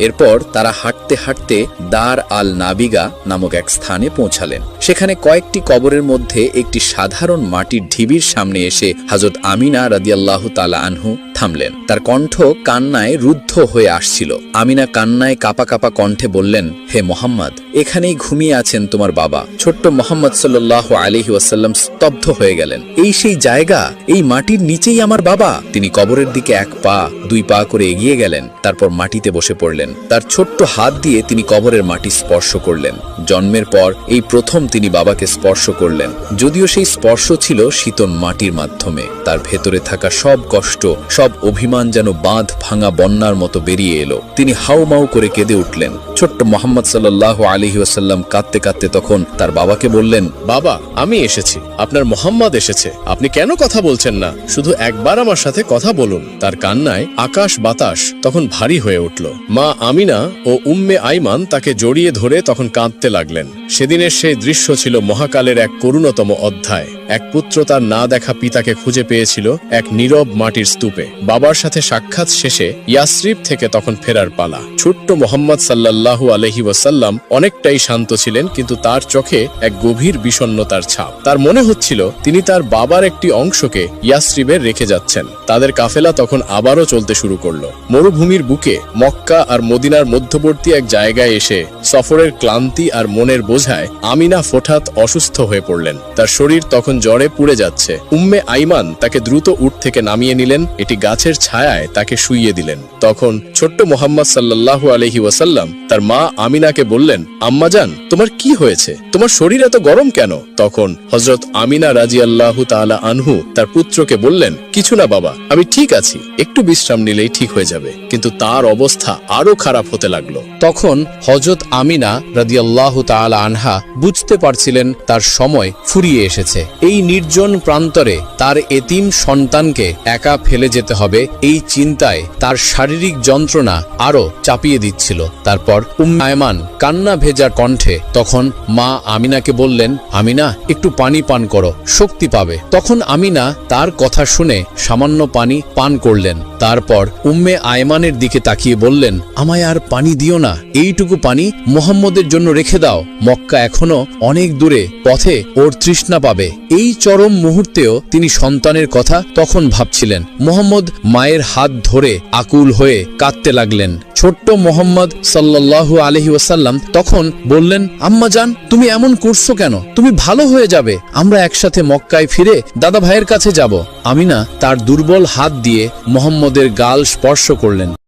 এরপর তারা হাঁটতে হাঁটতে দার আল নাবিগা নামক এক স্থানে পৌঁছালেন। সেখানে কয়েকটি কবরের মধ্যে একটি সাধারণ মাটির ঢিবির সামনে এসে হযরত আমিনা রাদিয়াল্লাহু তাআলা আনহু থামলেন। তার কণ্ঠ কান্নায় রুদ্ধ হয়ে আসছিল। আমিনা কান্নায় কাঁপা কাঁপা কণ্ঠে বললেন, হে মোহাম্মদ, এখানেই ঘুমিয়ে আছেন তোমার বাবা। ছোট্ট মোহাম্মদ সাল্লাল্লাহু আলাইহি ওয়াসাল্লাম স্তব্ধ হয়ে গেলেন। এই সেই জায়গা, এই মাটির নিচেই আমার বাবা। তিনি কবরের দিকে 1 পা 2 পা করে এগিয়ে গেলেন, তারপর মাটিতে বসে পড়লেন। তার ছোট্ট হাত দিয়ে তিনি কবরের মাটি স্পর্শ করলেন। জন্মের পর এই প্রথম তিনি বাবাকে স্পর্শ করলেন, যদিও সেই স্পর্শ ছিল শীতল মাটির মাধ্যমে। তার ভেতরে থাকা সব কষ্ট, সব অভিমান যেন বাঁধ ভাঙা বন্যার মতো বেরিয়ে এলো। তিনি হাউমাউ করে কেঁদে উঠলেন। ছোট্ট মোহাম্মদ সাল্লাল্লাহু আলাইহি ওয়াসাল্লাম কাঁদতে কাঁদতে তখন তার বাবাকে বললেন, বাবা, আমি এসেছি, আপনার মোহাম্মদ এসেছে। আপনি কেন কথা বলছেন না? শুধু একবার আমার সাথে কথা বলুন। তার কান্নায় আকাশ বাতাস তখন ভারী হয়ে উঠল। মা আমিনা ও উম্মে আইমান তাকে জড়িয়ে ধরে তখন কাঁদতে লাগলেন। সেদিনের সেই দৃশ্য ছিল মহাকালের এক করুণতম অধ্যায়। এক পুত্র তার না দেখা পিতাকে খুঁজে পেয়েছিল এক নীরব মাটির স্তূপে। বাবার সাথে সাক্ষাৎ শেষে ইয়াসরিব থেকে তখন ফেরার পালা। ছোট্ট মোহাম্মদ সাল্লাল্লাহু আলাইহি ওয়াসাল্লাম অনেকটাই শান্ত ছিলেন, কিন্তু তার চোখে এক গভীর বিষণ্ণতার ছাপ। তার মনে হচ্ছিল তিনি তার বাবার একটি অংশকে ইয়াসরিবে রেখে যাচ্ছেন। তাদের কাফেলা তখন আবারও চলতে শুরু করলো। মরুভূমির বুকে মক্কা আর মদিনার মধ্যবর্তী এক জায়গায় এসে সফরের ক্লান্তি আর মনের বোঝায় আমিনা হঠাৎ অসুস্থ হয়ে পড়লেন। তার শরীর তখন জ্বরে পুড়ে যাচ্ছে। উম্মে আইমান তাকে দ্রুত উট থেকে নামিয়ে নিলেন, এটি গাছের ছায়ায় তাকে শুইয়ে দিলেন। তখন ছোট্ট মোহাম্মদ সাল্লাল্লাহু আলাইহি ওয়াসাল্লাম তার মা আমিনাকে বললেন, আম্মাজান, তোমার কি হয়েছে? তোমার শরীর এত গরম কেন? তখন হযরত আমিনা রাদিয়াল্লাহু তাআলা আনহু তার পুত্রকে বললেন, কিছু না বাবা, আমি ঠিক আছি, একটু বিশ্রাম নিলেই ঠিক হয়ে যাবে। কিন্তু তার অবস্থা আরো খারাপ হতে লাগলো। তখন হযরত আমিনা রাদিয়াল্লাহু তাআলা আনহা বুঝতে পারছিলেন তার সময় ফুরিয়ে এসেছে। এই নির্জন প্রান্তরে তার এতিম সন্তানকে একা ফেলে যেতে হবে, এই চিন্তায় তার শারীরিক যন্ত্রণা আরো চাপিয়ে দিচ্ছিল। তারপর উম্মে আয়মান কান্না ভেজা কণ্ঠে তখন মা আমিনাকে বললেন, আমিনা, একটু পানি পান করো, শক্তি পাবে। তখন আমিনা তার কথা শুনে সামান্য পানি পান করলেন। তারপর উম্মে আয়মানের দিকে তাকিয়ে বললেন, আমায় আর পানি দিও না, এইটুকু পানি মুহাম্মদের জন্য রেখে দাও। মক্কা এখনো অনেক দূরে, পথে ওর তৃষ্ণা পাবে। এই চরম মুহূর্তেও তিনি সন্তানের কথা তখন ভাবছিলেন। মুহাম্মদ মায়ের হাত ধরে আকুল হয়ে কাঁদতে লাগলেন। ছোট্ট মোহাম্মদ সাল্লাল্লাহু আলাইহি ওয়াসাল্লাম তখন বললেন, আম্মাজান, তুমি এমন করছো কেন? তুমি ভালো হয়ে যাবে, আমরা একসাথে মক্কায় ফিরে দাদা ভাইয়ের কাছে যাব। আমিনা তার দুর্বল হাত দিয়ে মুহাম্মদের গাল স্পর্শ করলেন।